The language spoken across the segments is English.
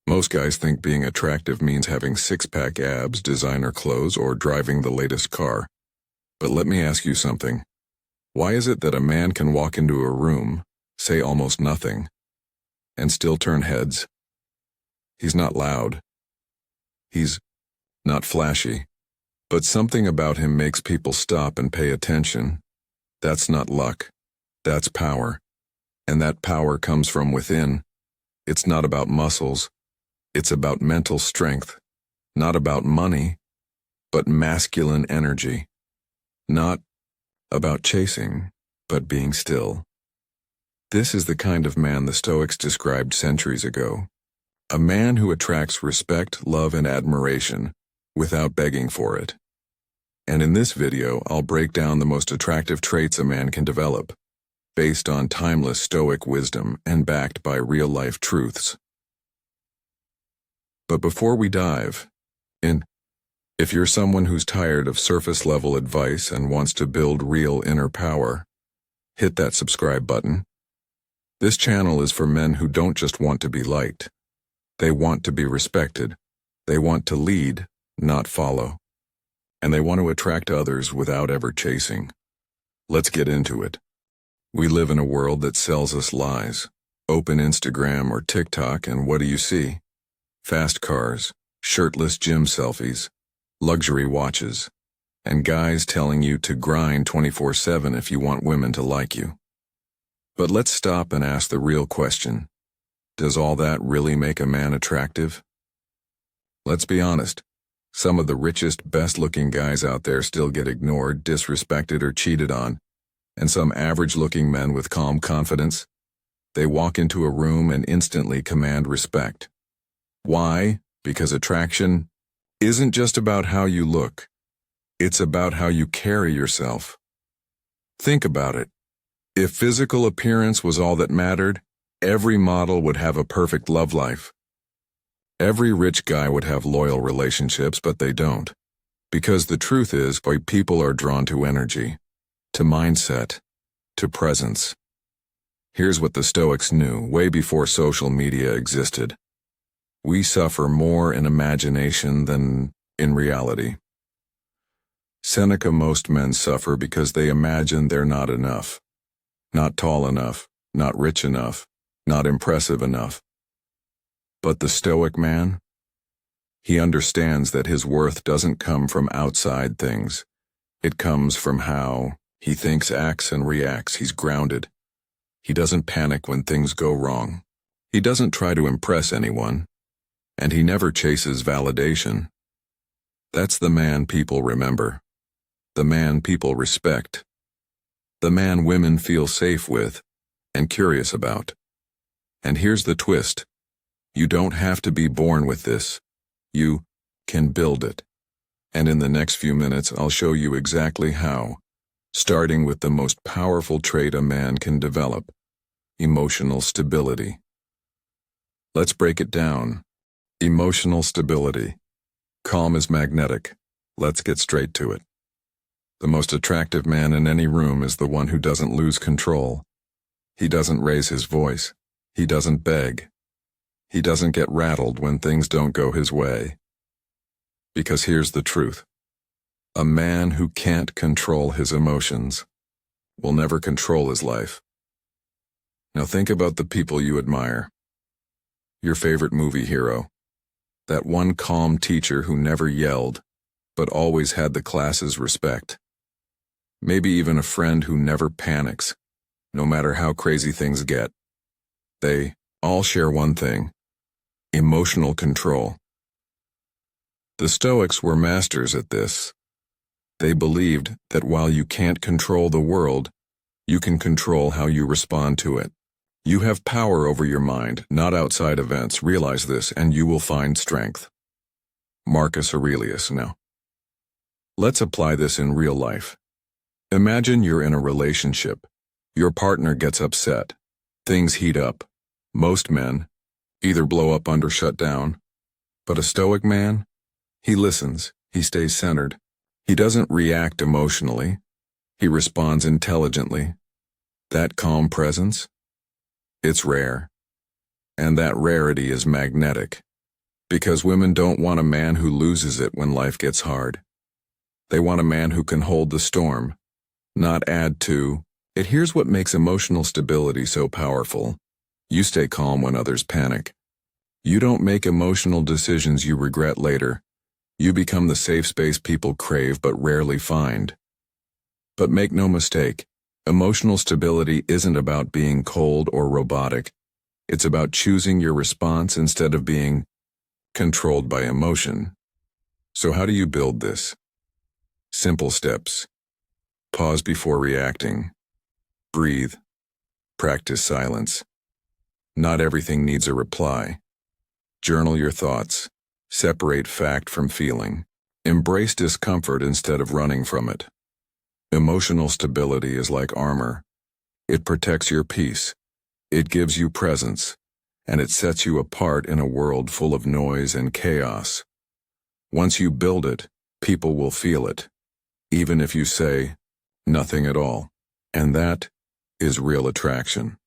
Most guys think being attractive means having six-pack abs, designer clothes, or driving the latest car. But let me ask you something. Why is it that a man can walk into a room, say almost nothing, and still turn heads? He's not loud. He's not flashy. But something about him makes people stop and pay attention. That's not luck. That's power. And that power comes from within. It's not about muscles. It's about mental strength. Not about money, but masculine energy. Not about chasing, but being still. This is the kind of man the Stoics described centuries ago. A man who attracts respect, love, and admiration without begging for it. And in this video, I'll break down the most attractive traits a man can develop, based on timeless Stoic wisdom and backed by real-life truths. But before we dive in, if you're someone who's tired of surface-level advice and wants to build real inner power, hit that subscribe button. This channel is for men who don't just want to be liked. They want to be respected. They want to lead, not follow. And they want to attract others without ever chasing. Let's get into it. We live in a world that sells us lies. Open Instagram or TikTok and what do you see? Fast cars, shirtless gym selfies, luxury watches, and guys telling you to grind 24/7 if you want women to like you. But let's stop and ask the real question. Does all that really make a man attractive? Let's be honest. Some of the richest, best-looking guys out there still get ignored, disrespected, or cheated on, and some average-looking men with calm confidence, they walk into a room and instantly command respect. Why? Because attraction isn't just about how you look. It's about how you carry yourself. Think about it. If physical appearance was all that mattered, every model would have a perfect love life. Every rich guy would have loyal relationships, but they don't. Because the truth is, why people are drawn to energy, to mindset, to presence. Here's what the Stoics knew way before social media existed. We suffer more in imagination than in reality. Seneca: most men suffer because they imagine they're not enough. Not tall enough, not rich enough, not impressive enough. But the Stoic man? He understands that his worth doesn't come from outside things. It comes from how he thinks, acts, and reacts. He's grounded. He doesn't panic when things go wrong. He doesn't try to impress anyone. And he never chases validation. That's the man people remember. The man people respect. The man women feel safe with and curious about. And here's the twist. You don't have to be born with this. You can build it. And in the next few minutes, I'll show you exactly how, starting with the most powerful trait a man can develop: emotional stability. Let's break it down. Emotional stability. Calm is magnetic. Let's get straight to it. The most attractive man in any room is the one who doesn't lose control. He doesn't raise his voice. He doesn't beg. He doesn't get rattled when things don't go his way. Because here's the truth. A man who can't control his emotions will never control his life. Now think about the people you admire. Your favorite movie hero. That one calm teacher who never yelled, but always had the class's respect. Maybe even a friend who never panics, no matter how crazy things get. They all share one thing: emotional control. The Stoics were masters at this. They believed that while you can't control the world, you can control how you respond to it. You have power over your mind, not outside events. Realize this, and you will find strength. Marcus Aurelius. Now, let's apply this in real life. Imagine you're in a relationship. Your partner gets upset. Things heat up. Most men either blow up or shut down. But a Stoic man? He listens. He stays centered. He doesn't react emotionally. He responds intelligently. That calm presence? It's rare. And that rarity is magnetic. Because women don't want a man who loses it when life gets hard. They want a man who can hold the storm, not add to it. Here's what makes emotional stability so powerful. You stay calm when others panic. You don't make emotional decisions you regret later. You become the safe space people crave but rarely find. But make no mistake, emotional stability isn't about being cold or robotic. It's about choosing your response instead of being controlled by emotion. So how do you build this? Simple steps. Pause before reacting. Breathe. Practice silence. Not everything needs a reply. Journal your thoughts. Separate fact from feeling. Embrace discomfort instead of running from it. Emotional stability is like armor. It protects your peace. It gives you presence. And it sets you apart in a world full of noise and chaos. Once you build it, people will feel it, even if you say nothing at all. And that is real attraction.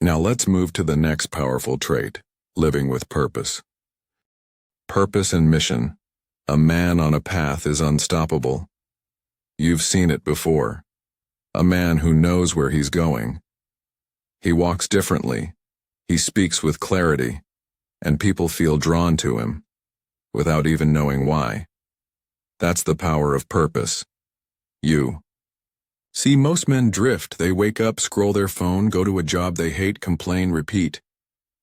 Now let's move to the next powerful trait, living with purpose. Purpose and mission. A man on a path is unstoppable. You've seen it before. A man who knows where he's going. He walks differently. He speaks with clarity, and people feel drawn to him, without even knowing why. That's the power of purpose. You. See, most men drift. They wake up, scroll their phone, go to a job they hate, complain, repeat.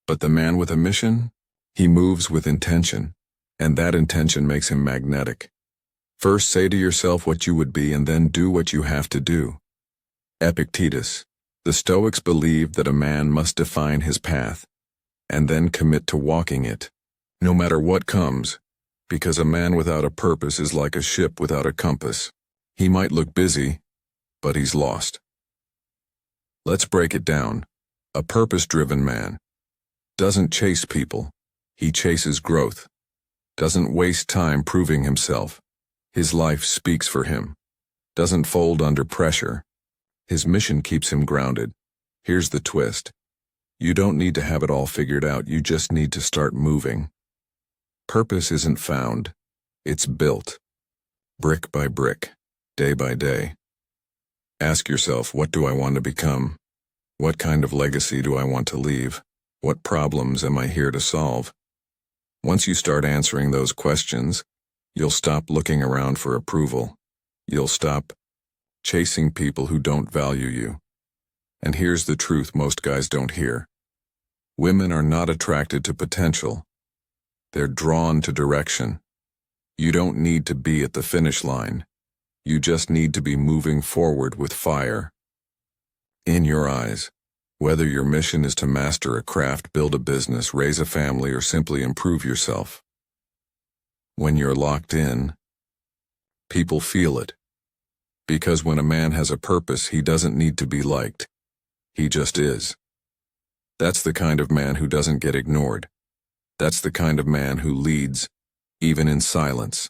But the man with a mission? He moves with intention, and that intention makes him magnetic. First say to yourself what you would be and then do what you have to do. Epictetus. The Stoics believed that a man must define his path, and then commit to walking it, no matter what comes, because a man without a purpose is like a ship without a compass. He might look busy, but he's lost. Let's break it down. A purpose-driven man doesn't chase people. He chases growth. Doesn't waste time proving himself. His life speaks for him. Doesn't fold under pressure. His mission keeps him grounded. Here's the twist. You don't need to have it all figured out, you just need to start moving. Purpose isn't found, it's built. Brick by brick, day by day. Ask yourself, what do I want to become? What kind of legacy do I want to leave? What problems am I here to solve? Once you start answering those questions, you'll stop looking around for approval. You'll stop chasing people who don't value you. And here's the truth most guys don't hear. Women are not attracted to potential. They're drawn to direction. You don't need to be at the finish line. You just need to be moving forward with fire in your eyes. Whether your mission is to master a craft, build a business, raise a family, or simply improve yourself. When you're locked in, people feel it. Because when a man has a purpose, he doesn't need to be liked. He just is. That's the kind of man who doesn't get ignored. That's the kind of man who leads, even in silence.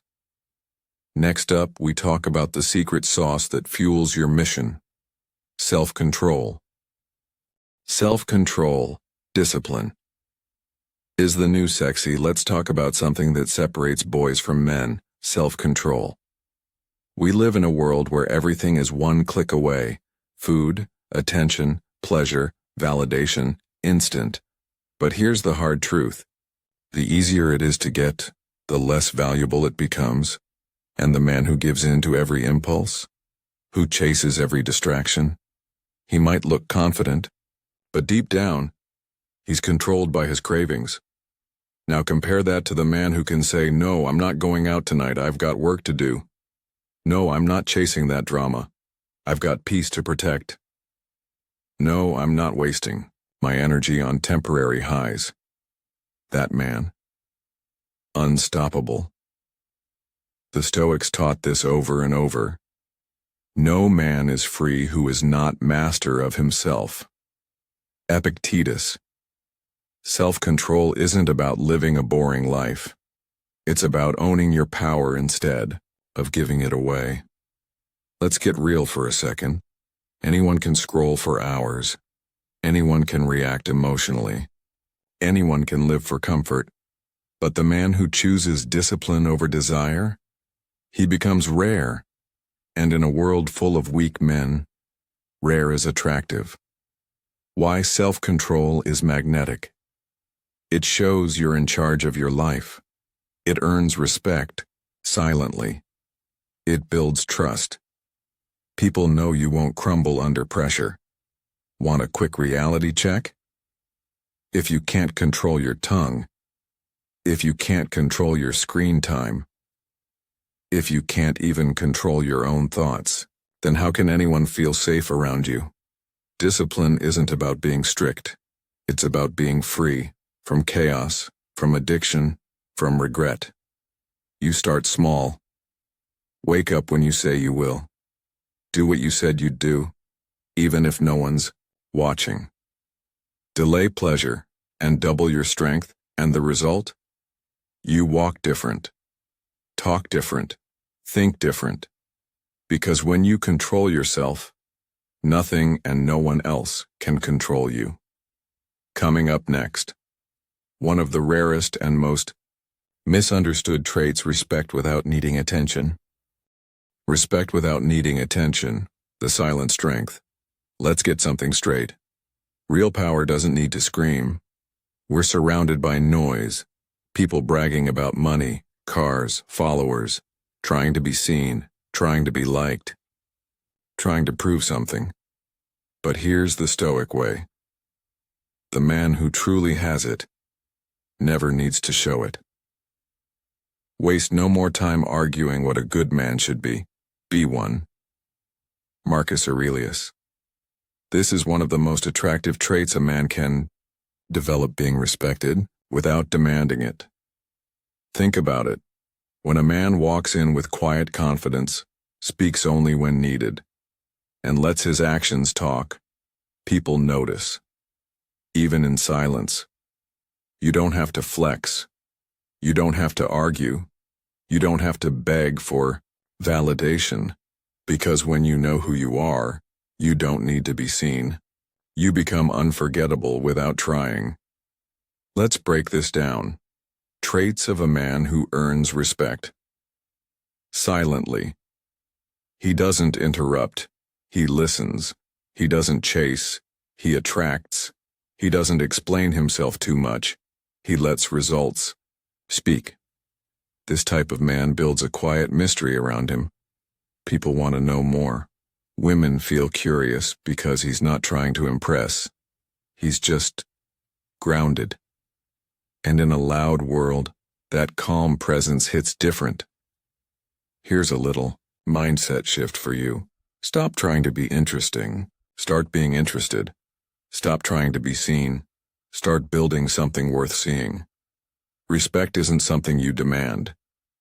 Next up, we talk about the secret sauce that fuels your mission. Self-control. Self-control, discipline, is the new sexy. Let's talk about something that separates boys from men, self-control. We live in a world where everything is one click away. Food, attention, pleasure, validation, instant. But here's the hard truth. The easier it is to get, the less valuable it becomes. And the man who gives in to every impulse, who chases every distraction, he might look confident, but deep down, he's controlled by his cravings. Now compare that to the man who can say, no, I'm not going out tonight, I've got work to do. No, I'm not chasing that drama. I've got peace to protect. No, I'm not wasting my energy on temporary highs. That man. Unstoppable. The Stoics taught this over and over. No man is free who is not master of himself. Epictetus. Self-control isn't about living a boring life. It's about owning your power instead of giving it away. Let's get real for a second. Anyone can scroll for hours. Anyone can react emotionally. Anyone can live for comfort. But the man who chooses discipline over desire, he becomes rare, and in a world full of weak men, rare is attractive. Why self-control is magnetic. It shows you're in charge of your life. It earns respect, silently. It builds trust. People know you won't crumble under pressure. Want a quick reality check? If you can't control your tongue, if you can't control your screen time, if you can't even control your own thoughts, then how can anyone feel safe around you? Discipline isn't about being strict. It's about being free from chaos, from addiction, from regret. You start small. Wake up when you say you will. Do what you said you'd do, even if no one's watching. Delay pleasure and double your strength, and the result? You walk different, talk different, think different. Because when you control yourself, nothing and no one else can control you. Coming up next, one of the rarest and most misunderstood traits: respect without needing attention. Respect without needing attention, the silent strength. Let's get something straight. Real power doesn't need to scream. We're surrounded by noise, people bragging about money, cars, followers, trying to be seen, trying to be liked, trying to prove something. But here's the Stoic way. The man who truly has it never needs to show it. Waste no more time arguing what a good man should be. Be one. Marcus Aurelius. This is one of the most attractive traits a man can develop: being respected without demanding it. Think about it. When a man walks in with quiet confidence, speaks only when needed, and lets his actions talk, people notice. Even in silence. You don't have to flex. You don't have to argue. You don't have to beg for validation, because when you know who you are, you don't need to be seen. You become unforgettable without trying. Let's break this down. Traits of a man who earns respect. Silently. He doesn't interrupt. He listens. He doesn't chase. He attracts. He doesn't explain himself too much. He lets results speak. This type of man builds a quiet mystery around him. People want to know more. Women feel curious because he's not trying to impress. He's just grounded. And in a loud world, that calm presence hits different. Here's a little mindset shift for you. Stop trying to be interesting. Start being interested. Stop trying to be seen. Start building something worth seeing. Respect isn't something you demand.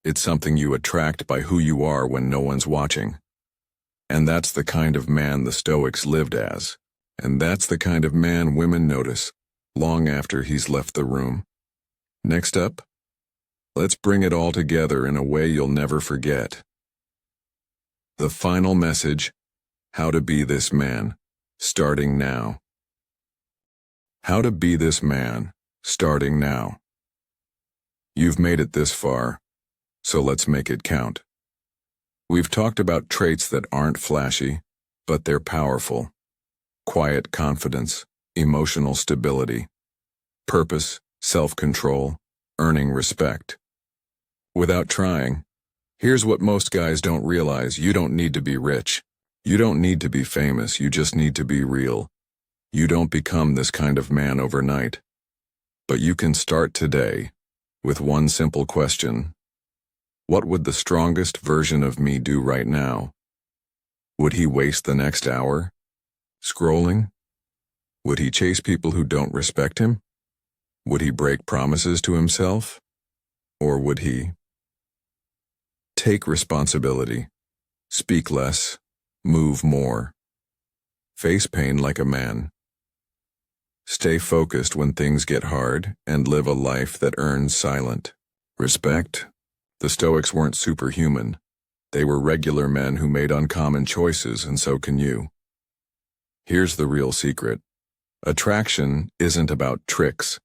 It's something you attract by who you are when no one's watching. And that's the kind of man the Stoics lived as. And that's the kind of man women notice long after he's left the room. Next up, let's bring it all together in a way you'll never forget. The final message: how to be this man, starting now. How to be this man, starting now. You've made it this far, so let's make it count. We've talked about traits that aren't flashy, but they're powerful. Quiet confidence, emotional stability, purpose, self-control, earning respect. Without trying, here's what most guys don't realize: you don't need to be rich. You don't need to be famous, you just need to be real. You don't become this kind of man overnight. But you can start today with one simple question. What would the strongest version of me do right now? Would he waste the next hour scrolling? Would he chase people who don't respect him? Would he break promises to himself? Or would he take responsibility, speak less, move more, face pain like a man, stay focused when things get hard, and live a life that earns silent respect? The Stoics weren't superhuman. They were regular men who made uncommon choices, and so can you. Here's the real secret. Attraction isn't about tricks.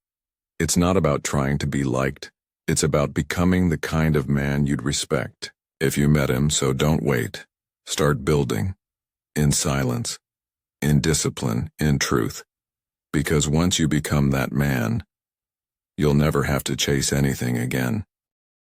It's not about trying to be liked. It's about becoming the kind of man you'd respect if you met him, so don't wait. Start building. In silence. In discipline. In truth. Because once you become that man, you'll never have to chase anything again.